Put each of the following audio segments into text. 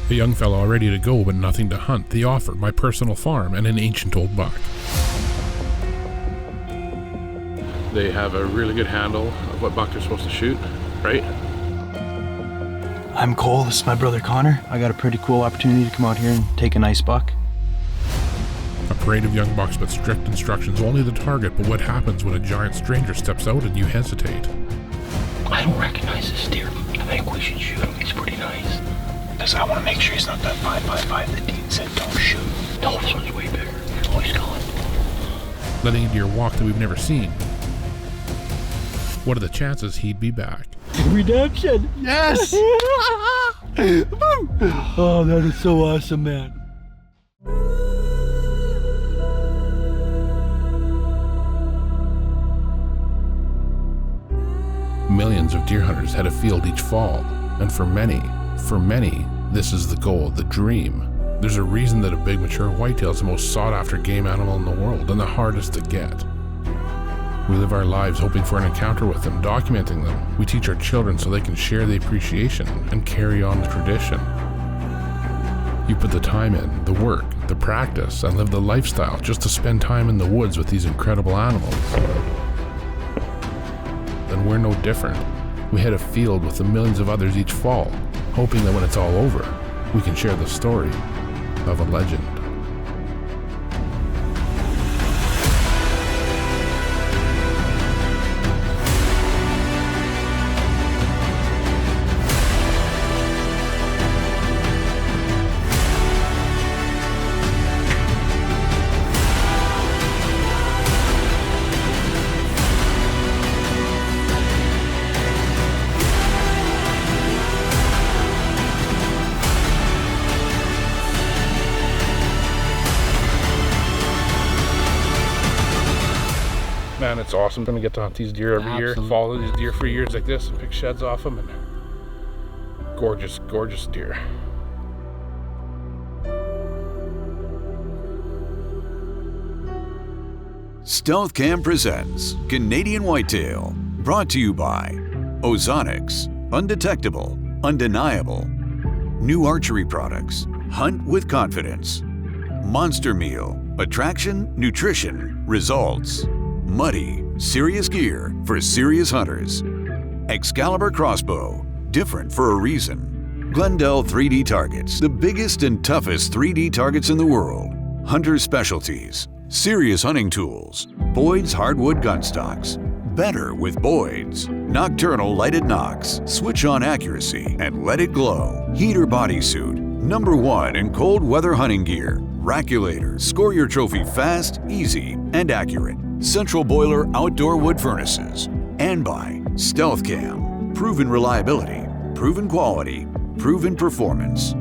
A young fellow all ready to go but nothing to hunt, the offer, my personal farm, and an ancient old buck. They have a really good handle of what buck they're supposed to shoot, right? I'm Cole, this is my brother Connor. I got a pretty cool opportunity to come out here and take a nice buck. A parade of young bucks, but strict instructions, only the target, but what happens when a giant stranger steps out and you hesitate? I don't recognize this deer. I think we should shoot him, he's pretty nice. Because I want to make sure he's not that 5.55 that Dean said don't shoot. No, this one's way bigger. Oh, he's gone. Letting a deer walk that we've never seen. What are the chances he'd be back? Redemption! Yes! Oh, that is so awesome, man. Millions of deer hunters head afield each fall, and for many, this is the goal, the dream. There's a reason that a big mature whitetail is the most sought after game animal in the world and the hardest to get. We live our lives hoping for an encounter with them, documenting them. We teach our children so they can share the appreciation and carry on the tradition. You put the time in, the work, the practice, and live the lifestyle just to spend time in the woods with these incredible animals. Then we're no different. We head afield with the millions of others each fall, hoping that when it's all over, we can share the story of a legend. Man, it's awesome. I'm gonna get to hunt these deer every year, follow these deer for years like this, and pick sheds off them, and gorgeous, gorgeous deer. Stealth Cam presents Canadian Whitetail, brought to you by Ozonics, undetectable, undeniable. New archery products, hunt with confidence. Monster Meal, attraction, nutrition, results. Muddy, serious gear for serious hunters. Excalibur crossbow, different for a reason. Glendale 3D targets, the biggest and toughest 3D targets in the world. Hunter specialties, serious hunting tools. Boyd's hardwood gun stocks, better with Boyd's. Nocturnal lighted nocks, switch on accuracy and let it glow. Heater bodysuit, #1 in cold weather hunting gear. Raculator, score your trophy fast, easy, and accurate. Central boiler outdoor wood furnaces. And by Stealth Cam, proven reliability, proven quality, proven performance.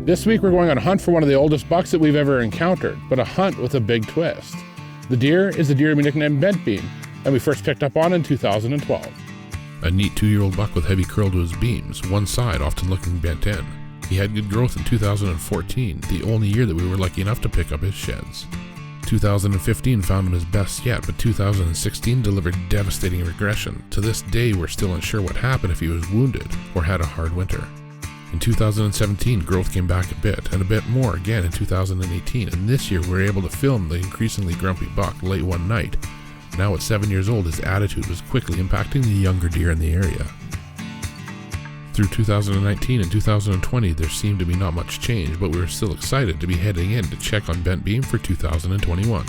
This week we're going on a hunt for one of the oldest bucks that we've ever encountered, but a hunt with a big twist. The deer is the deer we nicknamed Bent Beam, and we first picked up on in 2012. A neat 2-year-old buck with heavy curl to his beams, one side often looking bent in. He had good growth in 2014, the only year that we were lucky enough to pick up his sheds. 2015 found him his best yet, but 2016 delivered devastating regression. To this day, we're still unsure what happened, if he was wounded or had a hard winter. In 2017, growth came back a bit, and a bit more again in 2018, and this year we were able to film the increasingly grumpy buck late one night. Now at 7 years old, his attitude was quickly impacting the younger deer in the area. Through 2019 and 2020, there seemed to be not much change, but we were still excited to be heading in to check on Bent Beam for 2021.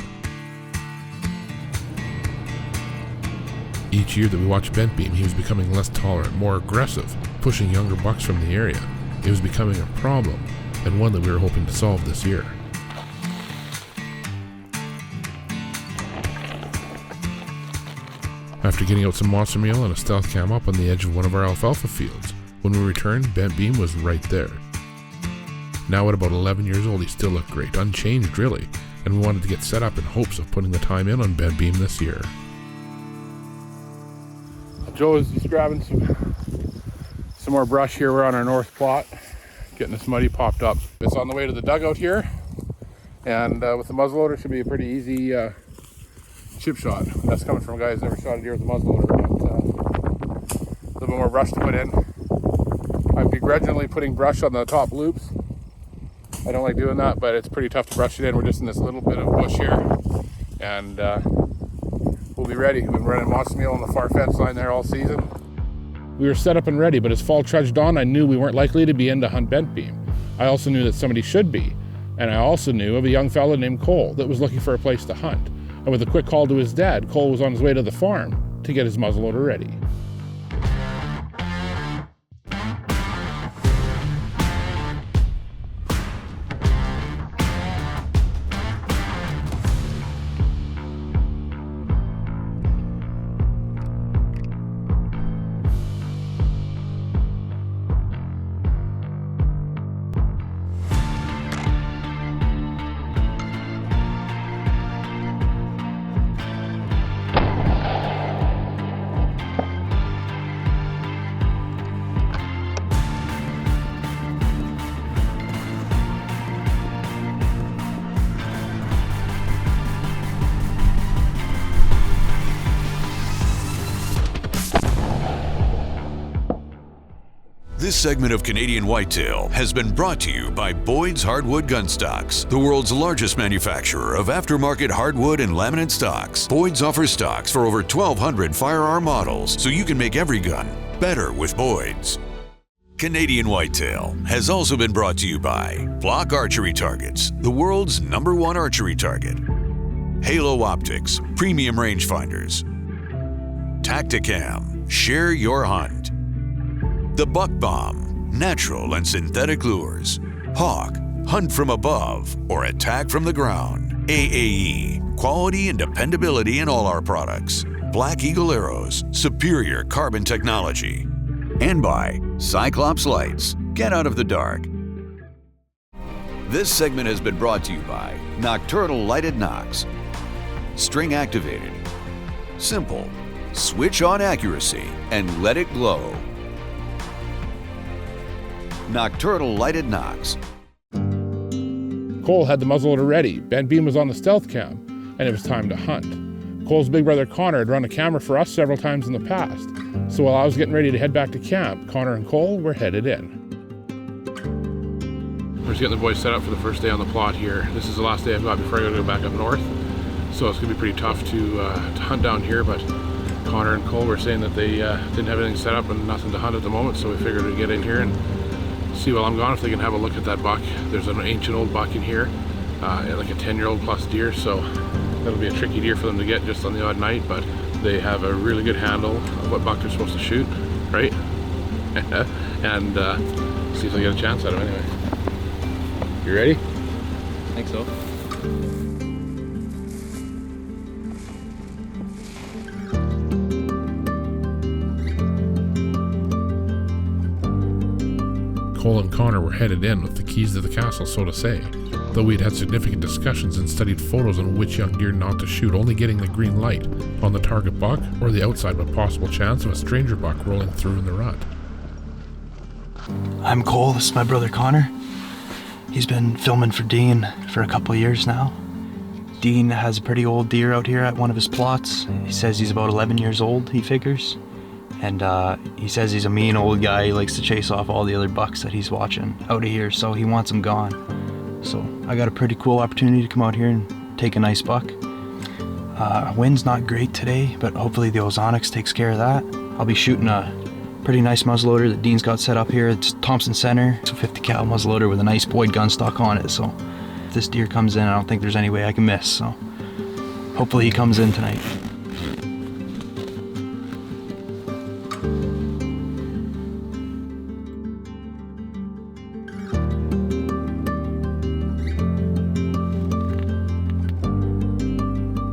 Each year that we watched Bent Beam, he was becoming less tolerant, more aggressive, pushing younger bucks from the area. It was becoming a problem, and one that we were hoping to solve this year. After getting out some monster meal and a stealth cam up on the edge of one of our alfalfa fields, when we returned, Bent Beam was right there. Now at about 11 years old, he still looked great, unchanged really, and we wanted to get set up in hopes of putting the time in on Bent Beam this year. Joe is just grabbing some more brush here. We're on our north plot, getting this muddy popped up. It's on the way to the dugout here, and with the muzzleloader should be a pretty easy chip shot. That's coming from a guy who's never shot a deer with a muzzleloader, but a little bit more brush to put in. I'm begrudgingly putting brush on the top loops. I don't like doing that, but it's pretty tough to brush it in. We're just in this little bit of bush here, and we'll be ready. We've been running monster meal on the far fence line there all season. We were set up and ready, but as fall trudged on, I knew we weren't likely to be in to hunt bent beam. I also knew that somebody should be, and I also knew of a young fella named Cole that was looking for a place to hunt. And with a quick call to his dad, Cole was on his way to the farm to get his muzzleloader ready. This segment of Canadian Whitetail has been brought to you by Boyd's Hardwood Gun Stocks, the world's largest manufacturer of aftermarket hardwood and laminate stocks. Boyd's offers stocks for over 1,200 firearm models, so you can make every gun better with Boyd's. Canadian Whitetail has also been brought to you by Block Archery Targets, the world's #1 archery target. Halo Optics, premium rangefinders. Tacticam, share your hunt. The Buck Bomb, natural and synthetic lures. Hawk, hunt from above or attack from the ground. AAE, quality and dependability in all our products. Black Eagle Arrows, superior carbon technology. And by Cyclops Lights, get out of the dark. This segment has been brought to you by Nocturnal Lighted Nox. String activated. Simple. Switch on accuracy and let it glow. Nocturnal Lighted Nox. Cole had the muzzleloader ready, bent beam was on the stealth cam, and it was time to hunt. Cole's big brother Connor had run a camera for us several times in the past, so while I was getting ready to head back to camp, Connor and Cole were headed in. We're just getting the boys set up for the first day on the plot here. This is the last day I've got before I gotta go back up north, so it's gonna be pretty tough to hunt down here, but Connor and Cole were saying that they didn't have anything set up and nothing to hunt at the moment, so we figured we'd get in here and see while I'm gone if they can have a look at that buck. There's an ancient old buck in here, like a 10-year-old plus deer, so that'll be a tricky deer for them to get just on the odd night, but they have a really good handle of what buck they're supposed to shoot, right? And see if they get a chance at him anyway. You ready? I think so. Cole and Connor were headed in with the keys to the castle, so to say. Though we'd had significant discussions and studied photos on which young deer not to shoot, only getting the green light on the target buck or the outside with possible chance of a stranger buck rolling through in the rut. I'm Cole, this is my brother Connor. He's been filming for Dean for a couple years now. Dean has a pretty old deer out here at one of his plots. He says he's about 11 years old, he figures. And he says he's a mean old guy. He likes to chase off all the other bucks that he's watching out of here, so he wants them gone. So I got a pretty cool opportunity to come out here and take a nice buck. Wind's not great today, but hopefully the Ozonics takes care of that. I'll be shooting a pretty nice muzzleloader that Dean's got set up here. It's Thompson Center. It's a 50 cal muzzleloader with a nice Boyd gun stock on it. So if this deer comes in, I don't think there's any way I can miss. So hopefully he comes in tonight.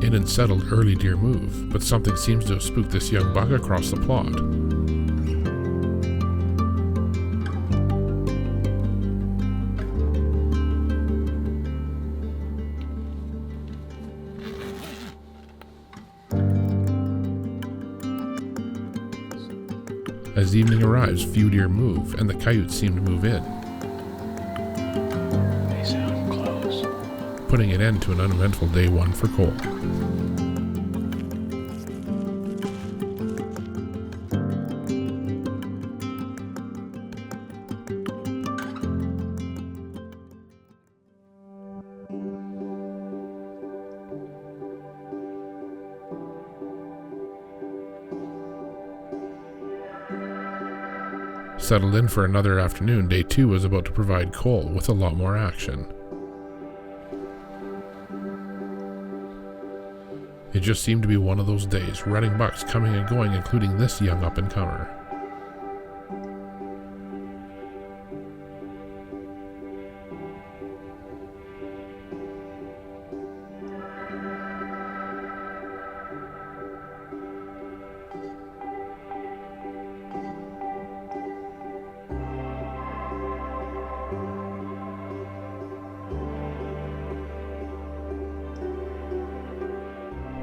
An unsettled early deer move, but something seems to have spooked this young buck across the plot. As evening arrives, few deer move, and the coyotes seem to move in, They sound close. putting an end to an uneventful day one for Cole. settled in for another afternoon, day 2 was about to provide Cole with a lot more action. It just seemed to be one of those days, running bucks coming and going, including this young up-and-comer.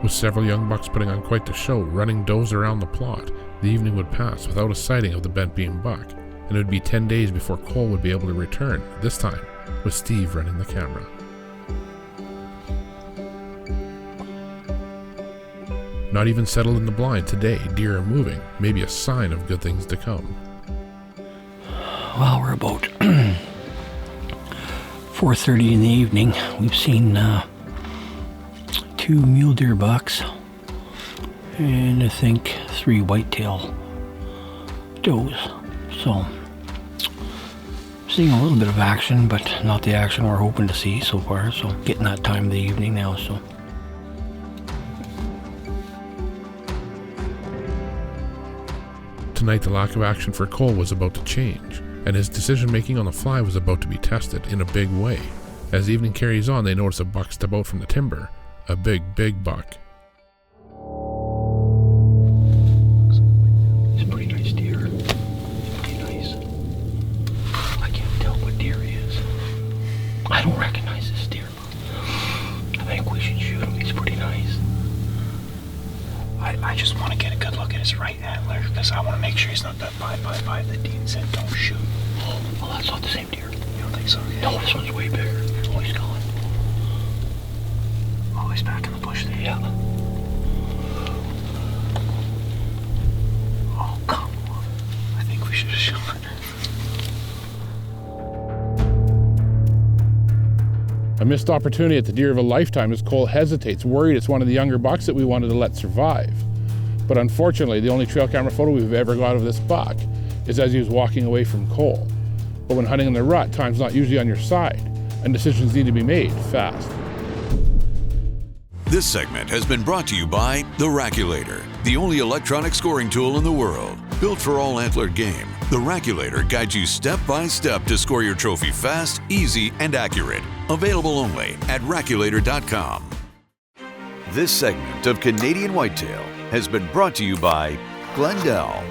With several young bucks putting on quite the show, running does around the plot, the evening would pass without a sighting of the bent beam buck, and it would be 10 days before Cole would be able to return, this time with Steve running the camera. Not even settled in the blind today, deer are moving, maybe a sign of good things to come. Well, we're about 4:30 in the evening. We've seen 2 mule deer bucks and I think 3 whitetail does. So, seeing a little bit of action, but not the action we're hoping to see so far. So, getting that time of the evening now. So, Tonight, the lack of action for Cole was about to change, and his decision-making on the fly was about to be tested in a big way. As evening carries on, they notice a buck step out from the timber. A big buck. it's a pretty nice deer. Pretty nice. I can't tell what deer he is. I don't recognize this deer. I think we should shoot him. He's pretty nice. I just want to get a good look at his right antler because I want to make sure he's not that 5x5 that Dean said don't shoot. Oh, that's not the same deer. You don't think so? Yeah. No, this one's way bigger. Oh, he's gone. Oh, he's back in the bush there. Yeah. Oh, come on. I think we should have shot. A missed opportunity at the deer of a lifetime as Cole hesitates, worried it's one of the younger bucks that we wanted to let survive. But unfortunately, the only trail camera photo we've ever got of this buck is as he was walking away from Cole. But when hunting in the rut, time's not usually on your side, and decisions need to be made fast. This segment has been brought to you by the Raculator, the only electronic scoring tool in the world. Built for all antlered game, the Raculator guides you step by step to score your trophy fast, easy, and accurate. Available only at Raculator.com. This segment of Canadian Whitetail has been brought to you by Glendale,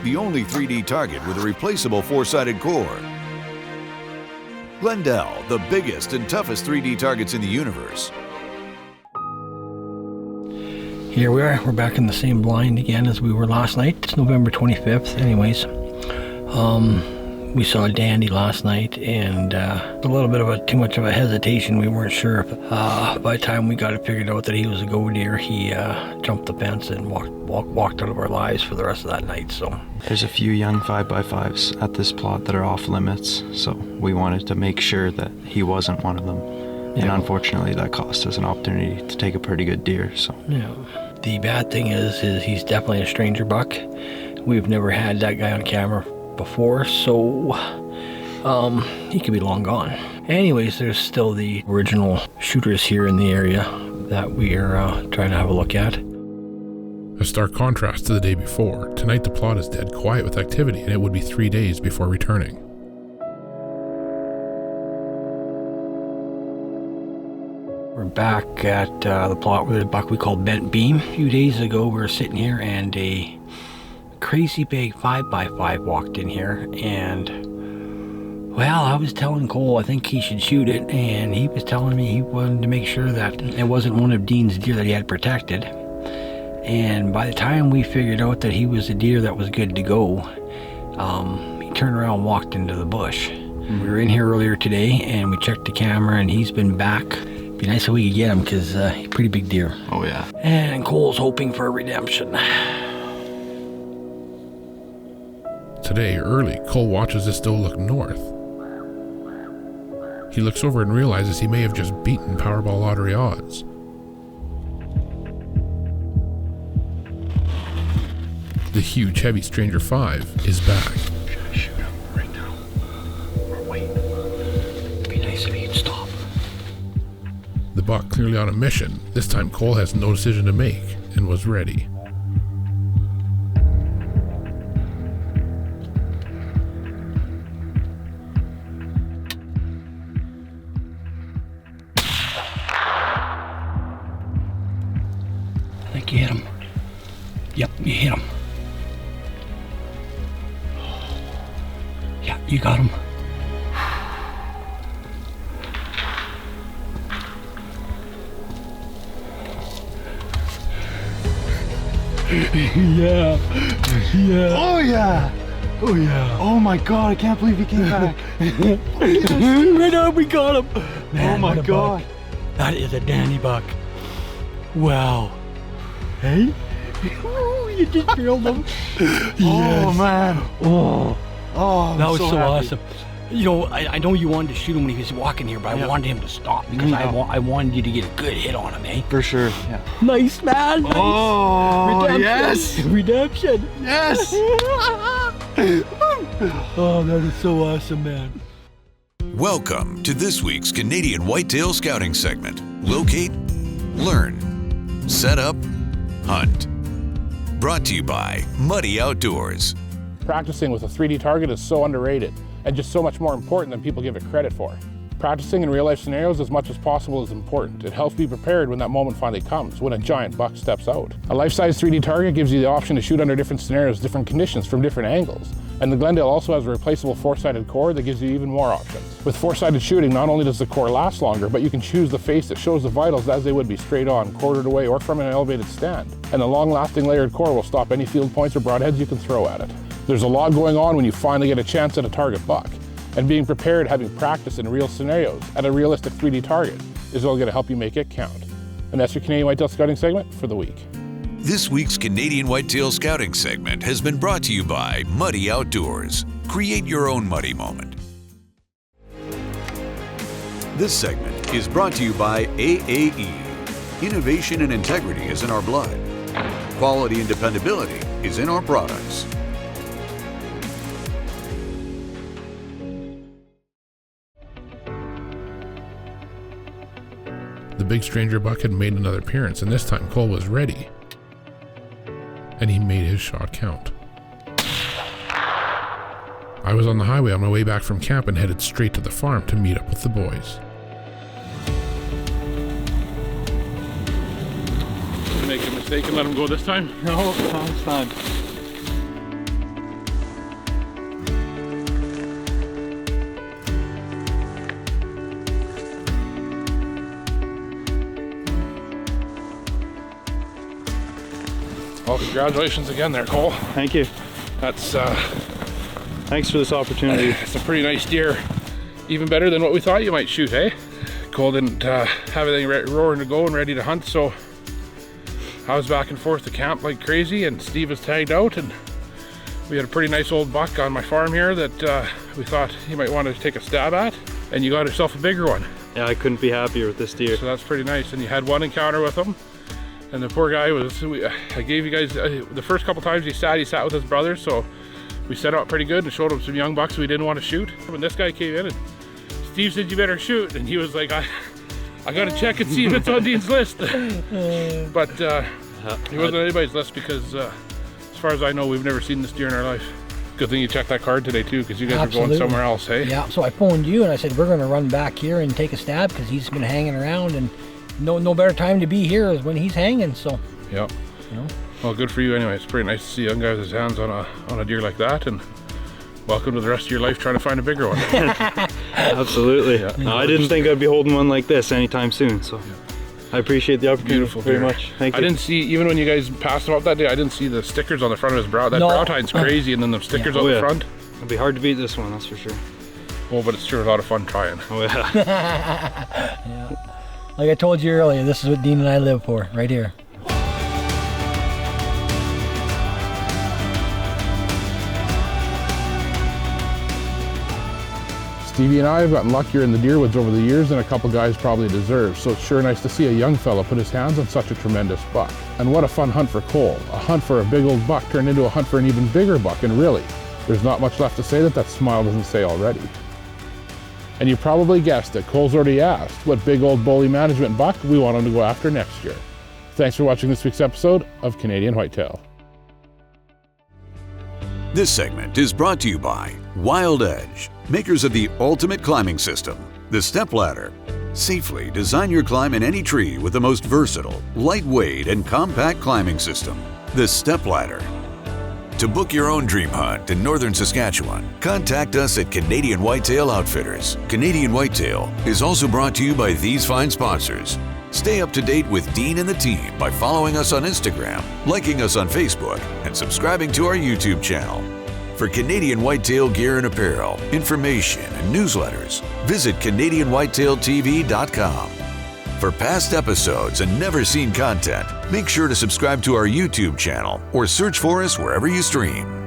the only 3D target with a replaceable 4-sided core. Glendale, the biggest and toughest 3D targets in the universe. Here we are. We're back in the same blind again as we were last night. It's November 25th. Anyways, we saw a dandy last night, and a little bit of too much of a hesitation. We weren't sure if by the time we got it figured out that he was a go deer, he jumped the fence and walked out of our lives for the rest of that night. So There's a few young 5x5s at this plot that are off limits, so we wanted to make sure that he wasn't one of them. And unfortunately, that cost us an opportunity to take a pretty good deer. So yeah. The bad thing is he's definitely a stranger buck. We've never had that guy on camera before, so he could be long gone. Anyways, there's still the original shooters here in the area that we are trying to have a look at. A stark contrast to the day before. Tonight the plot is dead quiet with activity, and it would be 3 days before returning. We're back at the plot with a buck we called Bent Beam. A few days ago we were sitting here and a crazy big 5x5 walked in here, and well, I was telling Cole I think he should shoot it, and he was telling me he wanted to make sure that it wasn't one of Dean's deer that he had protected. And by the time we figured out that he was a deer that was good to go, he turned around and walked into the bush. We were in here earlier today and we checked the camera, and he's been back. Be nice if we could get him, because he's a pretty big deer. oh yeah. And Cole's hoping for a redemption. Today, early, Cole watches this doe look north. He looks over and realizes he may have just beaten Powerball lottery odds. The huge, heavy Stranger 5 is back. nice if you'd stop. The buck clearly on a mission. This time Cole has no decision to make and was ready. I think you hit him. Yep, you hit him. Yeah, you got him. Yeah. Oh yeah! Oh yeah. Oh my god, I can't believe he came back. Right now we got him. Man, Oh my what a god. buck. That is a dandy buck. Wow. Hey? You just drilled him. Oh man. Oh, Oh, I'm that was so happy. awesome. You know, I know you wanted to shoot him when he was walking here, but I wanted him to stop because I wanted you to get a good hit on him, eh? For sure. Yeah. Nice, man. Nice. Oh Redemption. yes. Redemption. Yes. Oh, that is so awesome, man. Welcome to this week's Canadian Whitetail Scouting segment. Locate, learn, set up, hunt. Brought to you by Muddy Outdoors. Practicing with a 3D target is so underrated and just so much more important than people give it credit for. Practicing in real life scenarios as much as possible is important. It helps be prepared when that moment finally comes, when a giant buck steps out. A life-size 3D target gives you the option to shoot under different scenarios, different conditions, from different angles. And the Glendale also has a replaceable 4-sided core that gives you even more options. With 4-sided shooting, not only does the core last longer, but you can choose the face that shows the vitals as they would be straight on, quartered away, or from an elevated stand. And the long-lasting layered core will stop any field points or broadheads you can throw at it. There's a lot going on when you finally get a chance at a target buck. And being prepared, having practice in real scenarios at a realistic 3D target is all going to help you make it count. And that's your Canadian Whitetail Scouting segment for the week. This week's Canadian Whitetail Scouting segment has been brought to you by Muddy Outdoors. Create your own muddy moment. This segment is brought to you by AAE. Innovation and integrity is in our blood. Quality and dependability is in our products. The big stranger buck had made another appearance, and this time Cole was ready. And he made his shot count. I was on the highway on my way back from camp and headed straight to the farm to meet up with the boys. Did you make a mistake and let him go this time? No, it's fine. Well, congratulations again there, Cole. Thank you. That's Thanks for this opportunity. it's a pretty nice deer. Even better than what we thought you might shoot, eh? Cole didn't have everything roaring to go and ready to hunt, so I was back and forth to camp like crazy, and Steve was tagged out, and we had a pretty nice old buck on my farm here that we thought he might want to take a stab at, and you got yourself a bigger one. Yeah, I couldn't be happier with this deer. So that's pretty nice, and you had one encounter with him. And the poor guy was, I gave you guys, the first couple times he sat with his brother, so we set up pretty good and showed him some young bucks we didn't want to shoot. When this guy came in and Steve said, you better shoot, and he was like, I gotta check and see if it's on Dean's list. But he wasn't on anybody's list because as far as I know, we've never seen this deer in our life. Good thing you checked that card today too, because you guys Absolutely. are going somewhere else, hey? Yeah, so I phoned you and I said, we're going to run back here and take a stab because he's been hanging around, and no better time to be here is when he's hanging, so. Yep. You know? Well, good for you anyway. It's pretty nice to see a young guy with his hands on a deer like that, and welcome to the rest of your life trying to find a bigger one. Absolutely. Yeah. No, I didn't think I'd be holding one like this anytime soon, so I appreciate the opportunity Beautiful very deer. much. Thank you. I didn't see, even when you guys passed him up that day, I didn't see the stickers on the front of his brow. That No. brow tine's crazy, and then the stickers on the front. It'll be hard to beat this one, that's for sure. Oh, but it's sure a lot of fun trying. Oh yeah. Yeah. Like I told you earlier, this is what Dean and I live for, right here. Stevie and I have gotten luckier in the deer woods over the years than a couple guys probably deserve, so it's sure nice to see a young fella put his hands on such a tremendous buck. And what a fun hunt for Cole. A hunt for a big old buck turned into a hunt for an even bigger buck, and really, there's not much left to say that smile doesn't say already. And you probably guessed it, Cole's already asked what big old bully management buck we want him to go after next year. Thanks for watching this week's episode of Canadian Whitetail. This segment is brought to you by Wild Edge, makers of the ultimate climbing system, the Step Ladder. Safely design your climb in any tree with the most versatile, lightweight, and compact climbing system, the Step Ladder. To book your own dream hunt in northern Saskatchewan, contact us at Canadian Whitetail Outfitters. Canadian Whitetail is also brought to you by these fine sponsors. Stay up to date with Dean and the team by following us on Instagram, liking us on Facebook, and subscribing to our YouTube channel. For Canadian Whitetail gear and apparel, information, and newsletters, visit CanadianWhitetailTV.com. For past episodes and never-seen content, make sure to subscribe to our YouTube channel or search for us wherever you stream.